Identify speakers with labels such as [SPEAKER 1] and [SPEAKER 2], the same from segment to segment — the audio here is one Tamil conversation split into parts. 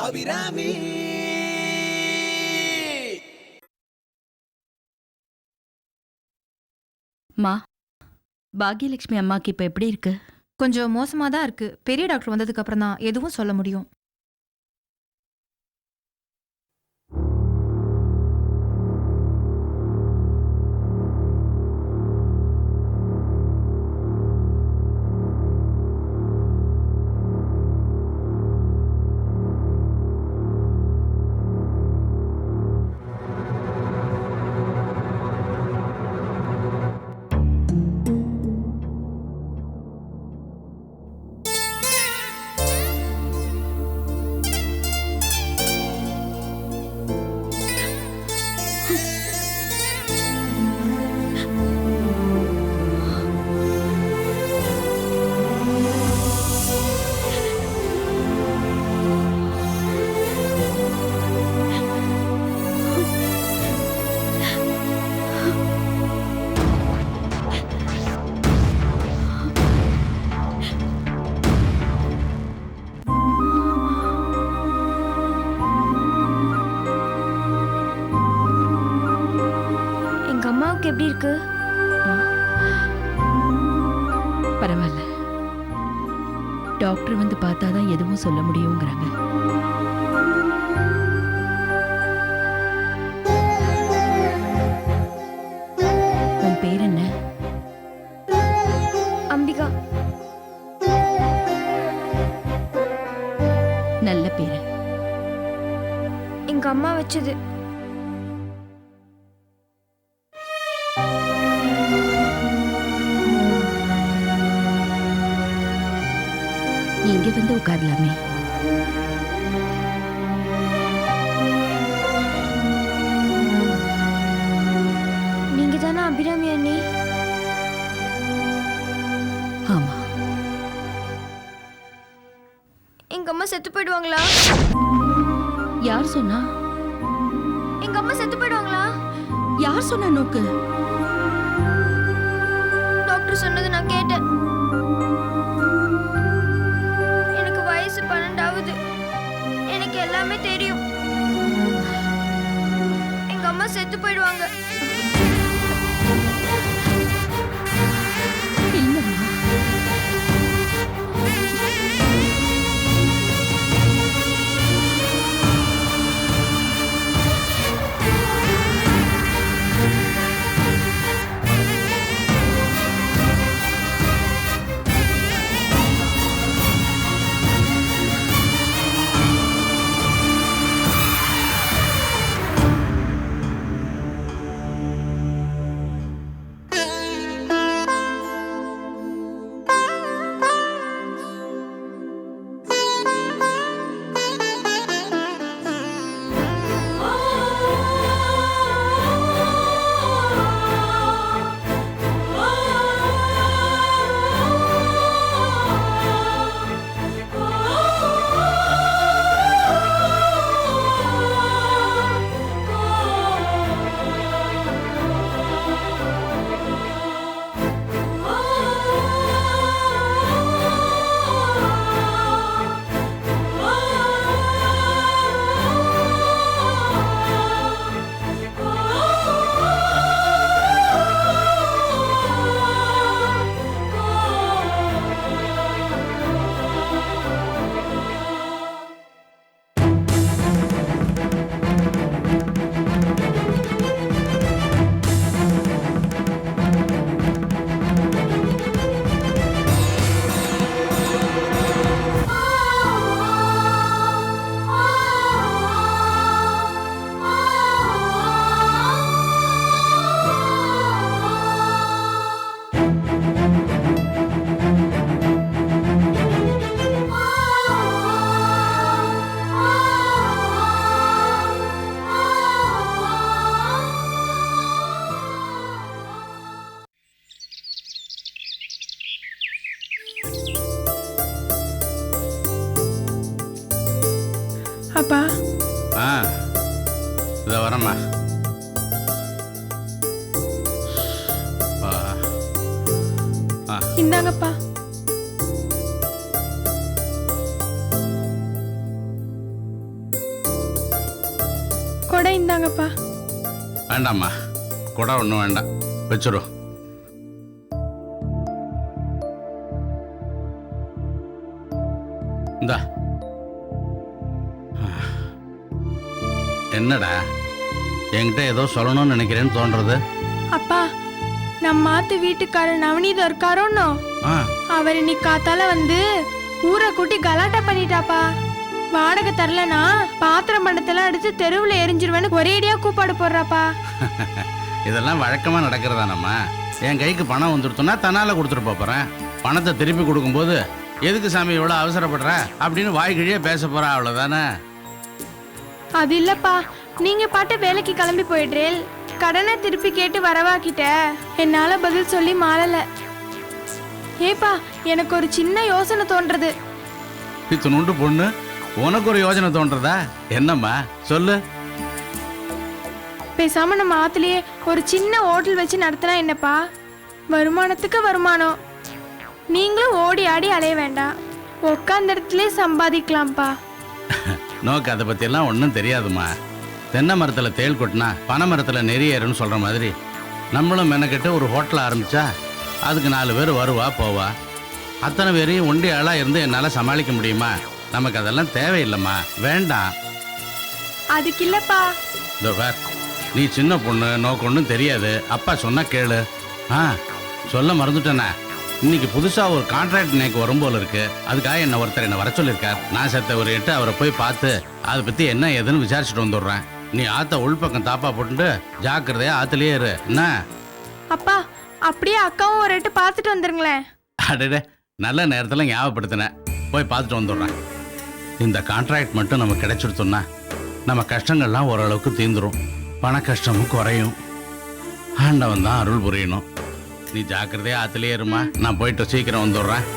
[SPEAKER 1] அபிராமி.
[SPEAKER 2] மா, பாக்யலட்சுமி அம்மாக்கு இப்ப எப்படி இருக்கு?
[SPEAKER 3] கொஞ்சம் மோசமா தான் இருக்கு. பெரிய டாக்டர் வந்ததுக்கு அப்புறம் தான் எதுவும் சொல்ல முடியும்.
[SPEAKER 4] அம்மாவுக்கு எப்படி இருக்கு?
[SPEAKER 2] பரவாயில்ல. டாக்டர் வந்து பார்த்தாதான் எதுவும் சொல்ல முடியுங்கிறாங்க. உன் பேர் என்ன?
[SPEAKER 4] அம்பிகா.
[SPEAKER 2] நல்ல பேரு.
[SPEAKER 4] எங்க அம்மா வச்சது.
[SPEAKER 2] இங்க வந்து உட்காரலாமே.
[SPEAKER 4] நீங்க தானே அபிராமி அண்ணி?
[SPEAKER 2] ஆமா.
[SPEAKER 4] எங்க அம்மா செத்து போயிடுவாங்களா?
[SPEAKER 2] யார் சொன்னா?
[SPEAKER 4] எங்க அம்மா செத்து போயிடுவாங்களா?
[SPEAKER 2] யார் சொன்னா நோக்கு?
[SPEAKER 4] டாக்டர் சொன்னது நான் கேட்டேன். எனக்கு வயசு 12ஆவது. எனக்கு எல்லாமே தெரியும். எங்க அம்மா செத்து போயிடுவாங்க.
[SPEAKER 2] இல்லம்மா.
[SPEAKER 3] அப்பா.
[SPEAKER 5] இத வரமா.
[SPEAKER 3] இந்தாங்கப்பா.
[SPEAKER 1] கொடை இந்தாங்கப்பா.
[SPEAKER 5] வேண்டாம்மா, கூட ஒன்றும் வேண்டாம், வச்சிரும். இந்தா. என்னடா என்கிட்ட ஏதோ சொல்லணும்னு நினைக்கிறேன்னு தோன்றது?
[SPEAKER 1] அப்பா, நம்ம மாத்து வீட்டுக்காரர் நவநீதம் இருக்காரோன்னோ,
[SPEAKER 5] ஆ,
[SPEAKER 1] அவர் இன்னைக்கு காத்தால வந்து ஊரை கூட்டி கலாட்டா பண்ணிட்டாப்பா. வாடகை தரலனா பாத்திரம் பண்டத்தெல்லாம் அடிச்சு தெருவுல எரிஞ்சிருவேன்னு ஒரேடியா கூப்பாடு போடுறாப்பா.
[SPEAKER 5] இதெல்லாம் வழக்கமாக நடக்கிறதானம்மா. என் கைக்கு பணம் வந்துடுத்துனா தன்னால் கொடுத்துட்டு போகிறேன். பணத்தை திருப்பி கொடுக்கும்போது எதுக்கு சாமி இவ்வளோ அவசரப்படுற அப்படின்னு வாய்கிழியே பேச போகிறா, அவ்வளோதானே?
[SPEAKER 1] அது இல்லப்பா, நீங்க பாட்டு வேலைக்கு கிளம்பி போயிடுறேன். கடனை திருப்பி கேட்டு வரவாக்கிட்ட என்னால பதில் சொல்லி மாளல. ஏப்பா, எனக்கு ஒரு சின்ன யோசனை தோன்றது.
[SPEAKER 5] இத்தனுண்டு பொண்ணு, உனக்கு ஒரு யோசனை தோன்றதா? என்னம்மா சொல்லு.
[SPEAKER 1] பேசாம நம்ம ஆத்துலயே ஒரு சின்ன ஹோட்டல் வச்சு நடத்தினா என்னப்பா? வருமானத்துக்கு வருமானம். நீங்களும் ஓடி ஆடி அலைய வேண்டாம், உட்காந்த இடத்துல சம்பாதிக்கலாம்ப்பா.
[SPEAKER 5] நோக்கு அதை பற்றியெல்லாம் ஒன்றும் தெரியாதுமா. தென்னை மரத்தில் தேள் கொட்டினா பனை மரத்தில் நெறியேறுன்னு சொல்கிற மாதிரி நம்மளும் மெனக்கிட்டு ஒரு ஹோட்டல் ஆரம்பித்தா அதுக்கு 4 பேர் வருவா போவா. அத்தனை பேரையும் ஒண்டி ஆளாக இருந்து என்னால் சமாளிக்க முடியுமா? நமக்கு அதெல்லாம் தேவையில்லைம்மா, வேண்டாம்.
[SPEAKER 1] அதுக்கு இல்லப்பா.
[SPEAKER 5] இதோ வேற, நீ சின்ன பொண்ணு, நோக்கு ஒன்றும் தெரியாது. அப்பா சொன்னா கேளு. சொல்ல மறந்துட்டேண்ணா, இன்னைக்கு புதுசாக ஒரு கான்ட்ராக்ட் இன்னைக்கு வரும் போல இருக்கு. அதுக்காக ஒருத்தர் வர சொல்லியிருக்கார். நான் செத்த ஒரு 8 அவரை போய் பார்த்து அதை பற்றி என்ன ஏதுன்னு விசாரிச்சுட்டு வந்துடுறேன். நீ ஆத்த உள்பக்கம் தாப்பா போட்டுட்டு ஜாக்கிரதையா ஆத்துலயே இரு, என்ன?
[SPEAKER 1] அப்பா, அப்படியே அக்காவும் ஒரு எட்டு பார்த்துட்டு வந்துருங்களேன்.
[SPEAKER 5] அடடே, நல்ல நேரத்தில் ஞாபகப்படுத்தினேன். போய் பார்த்துட்டு வந்துடுறேன். இந்த கான்ட்ராக்ட் மட்டும் நமக்கு கிடைச்சிருத்தோம்னா நம்ம கஷ்டங்கள்லாம் ஓரளவுக்கு தீந்துரும், பண கஷ்டமும் குறையும். ஆண்டவன் தான் அருள் புரியணும். நீ ஜாக்கிரதையா ஆத்துலயே இருமா, நான் போயிட்டு சீக்கிரம் வந்துடுறேன்.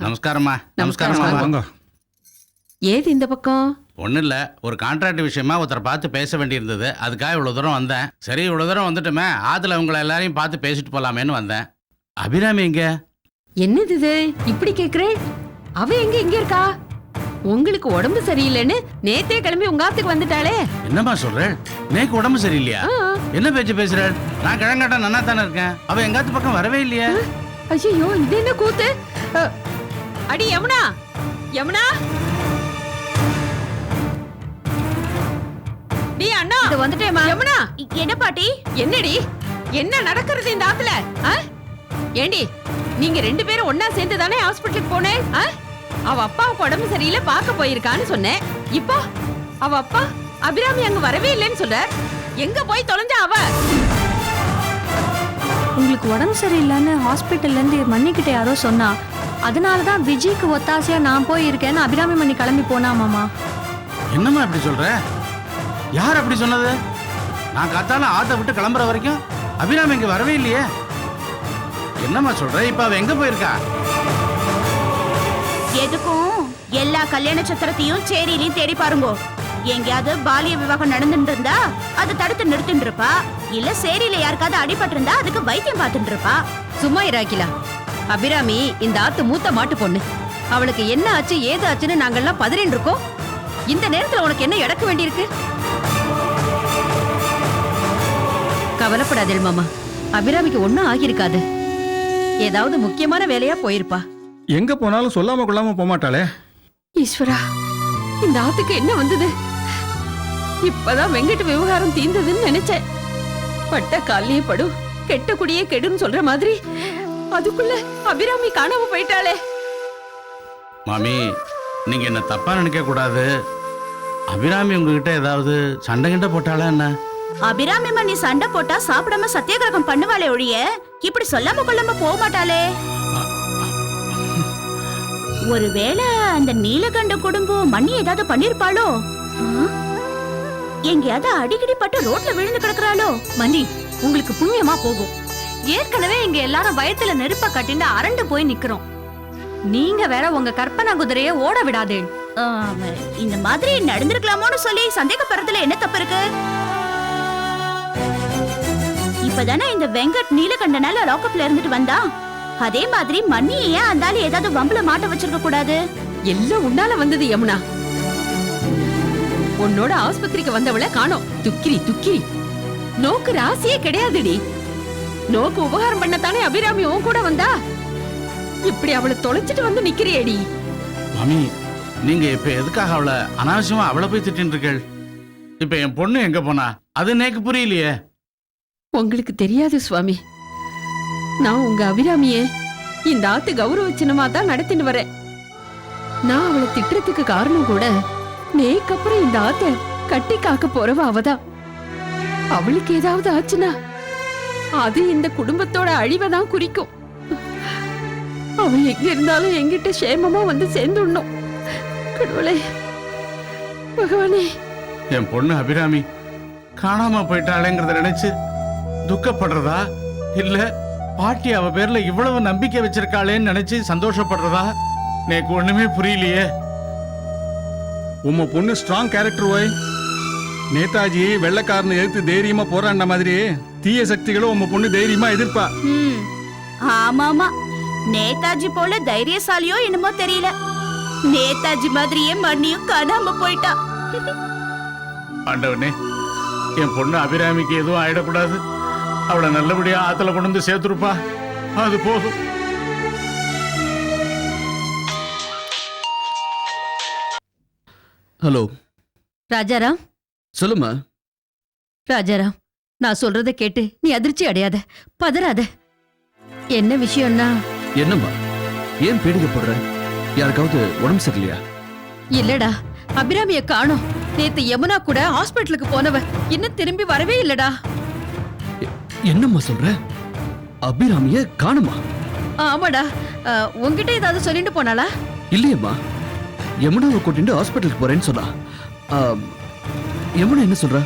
[SPEAKER 5] நமஸ்காரம்மா. நமஸ்காரம்மா.
[SPEAKER 6] ஏது இந்த பக்கம்?
[SPEAKER 5] ஒன்றும் இல்லை, ஒரு கான்ட்ராக்ட் விஷயமா ஒருத்தரை பார்த்து பேச வேண்டியிருந்தது. அதுக்காக இவ்வளோ தூரம் வந்தேன். சரி, இவ்வளோ தூரம் வந்துட்டுமே, ஆற்றுல உங்களை எல்லாரையும் பார்த்து பேசிட்டு போகலாமேன்னு வந்தேன். அபிராமி எங்க?
[SPEAKER 6] என்னது இது இப்படி கேக்குறேன்? அவ எங்க இங்க இருக்கா? உங்களுக்கு உடம்பு சரியில்லைன்னு நேத்தே கிளம்பி உங்க ஆத்துக்கு வந்துட்டாளே.
[SPEAKER 5] என்னம்மா சொல்றேன்? நேக்கு உடம்பு சரியில்லையா? என்ன பேச்சு பேசுறேன்? நான் கிழங்காட்ட நன்னா தானே இருக்கேன். அவ எங்காத்து பக்கம் வரவே இல்லையா?
[SPEAKER 6] ஐயோ, இது என்ன கூத்து? அடி யமுனா, யமுனா, டி அண்ணா
[SPEAKER 4] வந்துட்டேமா.
[SPEAKER 6] யமுனா.
[SPEAKER 4] என்ன பாட்டி?
[SPEAKER 6] என்னடி என்ன நடக்கிறது இந்த ஆத்துல? ஏண்டி, நீங்க 2 பேரும் ஒன்னா சேர்ந்து தானே ஹாஸ்பிட்டலுக்கு போனேன்? அவ அப்பாவுக்கு உடம்பு சரியில்லை பார்க்க போயிருக்கான்னு சொன்னேன். இப்போ அவ அப்பா அபிராமி அங்க வரவே இல்லைன்னு சொல்ற. எங்க போய் தொலைஞ்சா அவ?
[SPEAKER 7] உங்களுக்கு உடம்பு சரியில்லைன்னு ஹாஸ்பிட்டல்ல இருந்து மன்னிக்கிட்ட யாரோ சொன்னா, அதனாலதான் விஜய்க்கு ஒத்தாசையா நான் போய் இருக்கேன்னு அபிராமி மணி கிளம்பி போனா மாமா.
[SPEAKER 5] என்னம்மா இப்படி சொல்ற? யார் அப்படி சொன்னது? நான் காத்தால ஆத்தை விட்டு கிளம்புற வரைக்கும் அபிராமி இங்க வரவே இல்லையே. என்னம்மா சொல்ற? இப்ப அவ எங்க போயிருக்கா?
[SPEAKER 4] எதுக்கும் எல்லா கல்யாண சத்திரத்தையும் சேரியிலையும் தேடி பாருங்க. எங்கேயாவது பாலிய விவாகம் நடந்துட்டு இருந்தா அதை தடுத்து நிறுத்திட்டு இருப்பா. இல்ல சேரியில யாருக்காவது அடிபட்டு இருந்தா அதுக்கு வைத்தியம் பார்த்துட்டு இருப்பா.
[SPEAKER 6] சும்மா இராக்கிலா. அபிராமி இந்த ஆத்து மூத்த மாட்டு பொண்ணு. அவளுக்கு என்ன ஆச்சு ஏது ஆச்சுன்னு நாங்கெல்லாம் பதறின்னு இருக்கோம். இந்த நேரத்துல உனக்கு என்ன இழக்க வேண்டியிருக்கு? கவலைப்படாதே மாமா, அபிராமிக்கு ஒண்ணும் ஆகியிருக்காது. ஏதாவது முக்கியமான வேலையா போயிருப்பா.
[SPEAKER 8] எங்க போனாலும் சொல்லாம கொள்ளாம போமாட்டாளே.
[SPEAKER 6] ஈஸ்வரா, இந்த ஆத்துக்கு என்ன வந்தது? இப்பதான் வெங்கட் விவகாரம் தீர்ந்ததுன்னு நினைச்சேன். பட்ட காலையே படு, கெட்ட குடியே கெடுன்னு சொல்ற மாதிரி அதுக்குள்ள அபிராமி காணாம போயிட்டாளே.
[SPEAKER 5] மாமி, நீங்க என்ன தப்பா நினைக்க கூடாது. அபிராமி உங்ககிட்ட ஏதாவது சண்டை கிட்ட போட்டாளா என்ன?
[SPEAKER 4] அபிராமிமா நீ சண்டை போட்டா சாப்பிடாம சத்தியாகிரகம் பண்ணுவாளே ஒழிய இப்படி சொல்லாம கொள்ளாம போக மாட்டாளே. ஒருவேளை அந்த நீலகண்ட குடும்பம் மண்ணி ஏதாவது பண்ணிருப்பாளோ? எங்கேயாவது அடிக்கடி பட்டு ரோட்ல விழுந்து கிடக்குறாளோ?
[SPEAKER 7] மணி, உங்களுக்கு புண்ணியமா போகும். ஏற்கனவே இங்க எல்லாரும் வயத்துல நெருப்ப கட்டிண்டு அரண்டு போய் நிக்கிறோம். நீங்க வேற உங்க கற்பனா குதிரைய ஓட விடாதே.
[SPEAKER 4] இந்த மாதிரி நடந்திருக்கலாமோன்னு சொல்லி சந்தேகப்படுறதுல என்ன தப்பு இருக்கு? இப்பதானே இந்த வெங்கட் நீலகண்டனால லாக்அப்ல இருந்துட்டு வந்தா. அதே மாதிரி மண்ணி ஏன் அந்தால ஏதாவது வம்புல மாட்ட வச்சிருக்க கூடாது?
[SPEAKER 6] எல்லாம் உன்னால வந்தது யமுனா. உன்னோட ஆஸ்பத்திரிக்கு வந்தவளை காணோம். துக்கிரி துக்கிரி. நோக்கு ராசியே கிடையாதுடி. நோக்கு உபகாரம் பண்ணத்தானே அபிராமி உன் கூட வந்தா. இப்படி அவளை தொலைச்சிட்டு வந்து நிக்கிறியேடி.
[SPEAKER 5] மாமி, நீங்க இப்ப எதுக்காக அவளை அனாவசியமா அவளை போய் திட்டின்னு இருக்கீள்? இப்ப என் பொண்ணு எங்க போனா அது எனக்கு புரியலையே.
[SPEAKER 6] உங்களுக்கு தெரியாது சுவாமி. நான் உங்க அபிராமியே இந்த ஆத்து கௌரவ சின்னமா தான் நடத்தின்னு வரேன். நான் அவளை திட்டுறதுக்கு காரணம் கூட நேக்கப்புறம் இந்த ஆத்த கட்டி காக்க போறவ அவதான். அவளுக்கு ஏதாவது ஆச்சுன்னா அது இந்த குடும்பத்தோட அழிவை தான் குறிக்கும். அவ எங்க இருந்தாலும் எங்கிட்ட சேமமா வந்து சேர்ந்துடணும். கடவுளே, பகவானே.
[SPEAKER 5] என் பொண்ணு அபிராமி காணாம போயிட்டாளேங்கிறத நினைச்சு துக்கப்படுறதா, இல்ல பாட்டி அவ பேர்ல இவ்வளவு நம்பிக்கை வச்சிருக்காளேன்னு நினைச்சு சந்தோஷப்படுறதா எனக்கு ஒண்ணுமே புரியலையே.
[SPEAKER 8] உம்ம பொண்ணு ஸ்ட்ராங் கேரக்டர் ஓய். நேதாஜி வெள்ளக்காரனை எதிர்த்து தைரியமா போராடின மாதிரி தீய சக்திகளும் உம்ம பொண்ணு தைரியமா எதிர்ப்பா.
[SPEAKER 4] ஆமாமா, நேதாஜி போல தைரியசாலியோ என்னமோ தெரியல. நேதாஜி மாதிரியே மண்ணியும் காணாம போயிட்டா.
[SPEAKER 5] ஆண்டவனே, என் பொண்ணு அபிராமிக்கு எதுவும் ஆயிடக்கூடாது. அவளை நல்லபடியா ஆத்துல கொண்டு வந்து சேர்த்துருப்பா. அது போதும்.
[SPEAKER 9] ஹலோ
[SPEAKER 2] ராஜாராம்.
[SPEAKER 9] சொல்லுமா.
[SPEAKER 2] ராஜாராம், நான் சொல்றத கேட்டு நீ அதிர்ச்சி அடையாத, பதறாத. என்ன விஷயம்னா?
[SPEAKER 9] என்னம்மா, ஏன் பீடிக்கப்படுற? யாருக்காவது உடம்பு சரியில்லையா?
[SPEAKER 2] இல்லடா, அபிராமிய காணோம். நேத்து யமுனா கூட ஹாஸ்பிட்டலுக்கு போனவ இன்னும் திரும்பி வரவே இல்லடா.
[SPEAKER 9] என்னம்மா சொல்ற? அபிராமிய காணுமா?
[SPEAKER 2] ஆமாடா. உன்கிட்ட ஏதாவது சொல்லிட்டு போனாளா?
[SPEAKER 9] இல்லையம்மா, யமுனாவை கூட்டிட்டு ஹாஸ்பிட்டலுக்கு போறேன்னு சொன்னா. யமுனா என்ன சொல்ற?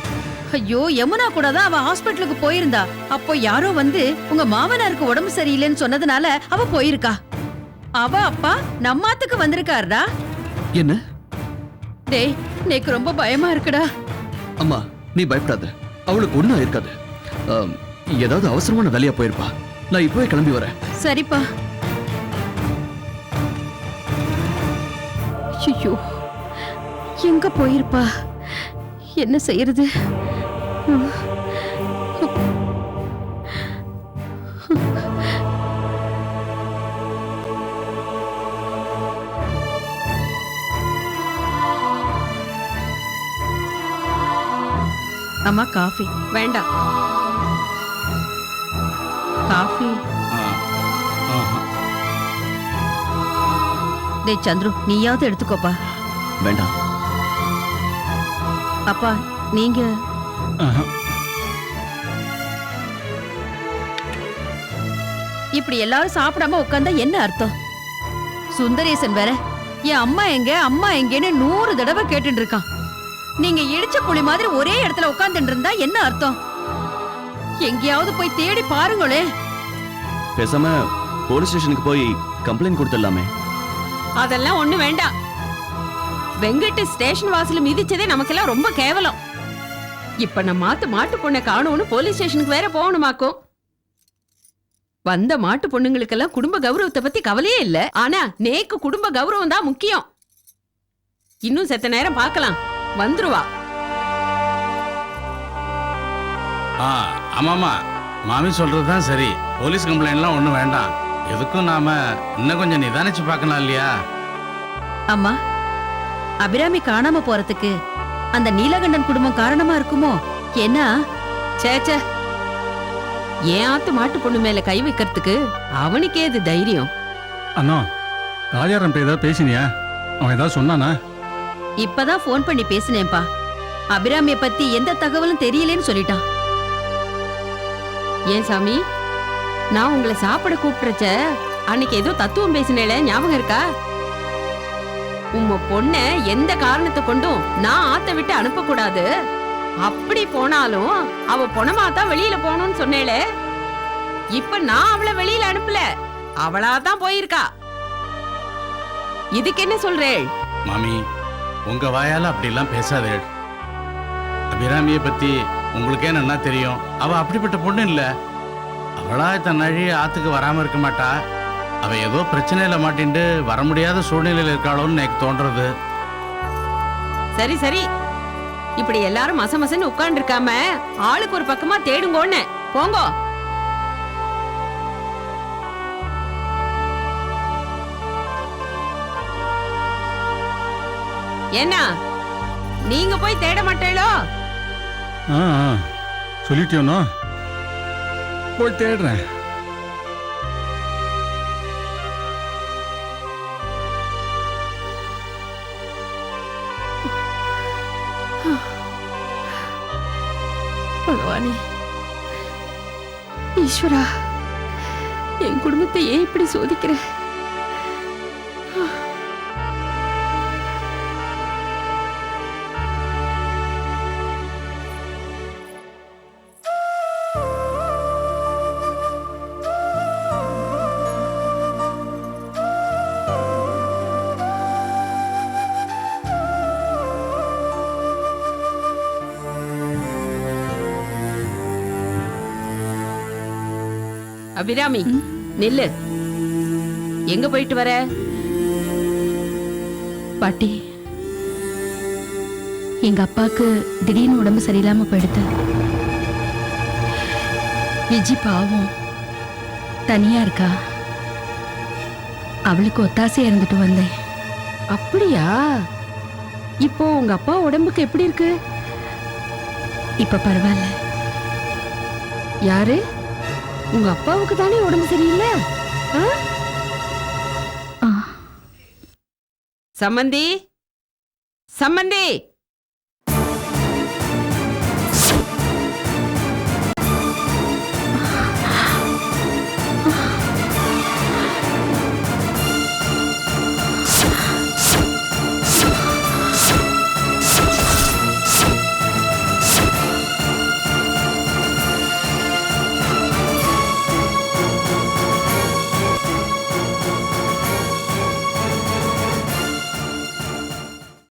[SPEAKER 2] ஐயோ, யமுனா கூட தான் அவ ஹாஸ்பிட்டலுக்கு போயிருந்தா. அப்போ யாரோ வந்து உங்க மாமனாருக்கு உடம்பு சரியில்லைன்னு சொன்னதுனால அவ போயிருக்கா. அவ அப்பா நம்மாத்துக்கு வந்திருக்காருடா.
[SPEAKER 9] என்ன?
[SPEAKER 2] டேய், எனக்கு ரொம்ப பயமா இருக்குடா.
[SPEAKER 9] அம்மா, நீ பயப்படாத. அவளுக்கு ஒண்ணும் இருக்காது. ஏதாவது அவசரமான வேலையா போயிருப்பா. நான் இப்பவே கிளம்பி வரேன்.
[SPEAKER 2] சரிப்பா. ஐயோ, எங்க போயிருப்பா? என்ன செய்யறது? அம்மா, காஃபி.
[SPEAKER 6] வேண்டாம்.
[SPEAKER 2] காஃபி. டேய் சந்துரு, நீயாவது எடுத்துக்கோப்பா.
[SPEAKER 9] வேண்டாம்.
[SPEAKER 2] அப்பா, நீங்க? இப்படி எல்லாரும் சாப்பிடாம உட்கார்ந்தா என்ன அர்த்தம்? சுந்தரேசன் வேற என் அம்மா எங்க அம்மா எங்கன்னு 100 தடவை கேட்டுட்டு இருக்கான். நீங்க இடிச்ச புலி மாதிரி ஒரே இடத்துல உட்கார்ந்துட்டு இருந்தா என்ன அர்த்தம்? எங்கேயாவது போய் தேடி பாருங்களே.
[SPEAKER 9] பேசாம போலீஸ் ஸ்டேஷனுக்கு போய் கம்ப்ளைண்ட் கொடுத்துடலாமே.
[SPEAKER 6] அதெல்லாம் ஒண்ணு வேண்டாம். வெங்கட் ஸ்டேஷன் வாசல் மிதிச்சதே நமக்கெல்லாம் ரொம்ப கேவலம். இப்ப நம்ம மாட்டு பொண்ணை காணோம்னு போலீஸ் ஸ்டேஷனுக்கு வேற போகணுமாக்கும். வந்த மாட்டு பொண்ணுங்களுக்கெல்லாம் குடும்ப கௌரவத்தை பத்தி கவலையே இல்ல. ஆனா நேக்கு குடும்ப கௌரவம் தான் முக்கியம். இன்னும் செத்த நேரம் பார்க்கலாம், வந்துருவா.
[SPEAKER 5] ஆமாமா, மாமி சொல்றதுதான் சரி. போலீஸ் கம்ப்ளைண்ட்லாம் ஒண்ணும் வேண்டாம். எதுக்கும் நாம இன்னும் கொஞ்சம் நிதானிச்சு பார்க்கலாம் இல்லையா?
[SPEAKER 2] அம்மா, அபிராமி காணாம போறதுக்கு அந்த நீலகண்டன் குடும்பம் காரணமா இருக்குமோ? ஏன்னா
[SPEAKER 6] சேச்சே, ஏன் ஆத்து மாட்டு பொண்ணு மேல கை வைக்கிறதுக்கு அவனுக்கே இது தைரியம்.
[SPEAKER 8] அண்ணா, ராஜாராம் ஏதாவது பேசினியா? அவன் ஏதாவது சொன்னானா?
[SPEAKER 2] இப்பதான் போன் பண்ணி பேசினேன்பா. அபிராமிய பத்தி எந்த தகவலும் தெரியலேன்னு சொல்லிட்டான்.
[SPEAKER 6] ஏன் சாமி, நான் உங்களை சாப்பிட கூப்பிடுறச்ச அன்னைக்கு ஏதோ தத்துவம் பேசினேல, ஞாபகம் இருக்கா? உம்ம பொண்ண எந்த காரணத்தை கொண்டும் நான் ஆத்த விட்டு அனுப்ப கூடாது, அப்படி போனாலும் அவ பொணமாதான் வெளியில போகணும்னு சொன்னேல. இப்ப நான் அவளை வெளியில அனுப்பல, அவளாதான் போயிருக்கா. இதுக்கு என்ன சொல்றேள்?
[SPEAKER 5] மாமி, உங்க வாயால அப்படிலாம் பேசாதே. அபிராமியை பத்தி உங்களுக்கே நல்லா தெரியும். அவ அப்படிப்பட்ட பொண்ணு இல்ல. அவளா தன்னழி ஆத்துக்கு வராம இருக்க மாட்டா. அவ ஏதோ பிரச்சனையில மாட்டிண்டு வர முடியாத சூழ்நிலையில இருக்காளோன்னு எனக்கு தோன்றது.
[SPEAKER 6] சரி சரி, இப்படி எல்லாரும் மசமசன்னு உட்கார்ந்து இருக்காம ஆளுக்கு ஒரு பக்கமா தேடுங்கோன்னு போங்கோ. என்ன நீங்க போய் தேட மாட்டேளோ?
[SPEAKER 8] சொல்லிட்டியோனோ, போய் தேடுறேன்.
[SPEAKER 6] பகவானே, ஈஸ்வரா, என் குடும்பத்தை ஏன் இப்படி சோதிக்கிற? அபிராமி, நில்லு. எங்க போயிட்டு வர?
[SPEAKER 10] பாட்டி, எங்க அப்பாவுக்கு திடீர்னு உடம்பு சரியில்லாம போயிடுது. விஜி பாவம் தனியா இருக்கா. அவளுக்கு ஒத்தாசையா இருந்துட்டு வந்தேன்.
[SPEAKER 6] அப்படியா? இப்போ உங்க அப்பா உடம்புக்கு எப்படி இருக்கு?
[SPEAKER 10] இப்ப பரவாயில்ல.
[SPEAKER 6] யாரு? உங்க அப்பாவுக்கு தானே உடம்பு சரியில்லை? சம்மந்தி, சம்மந்தி,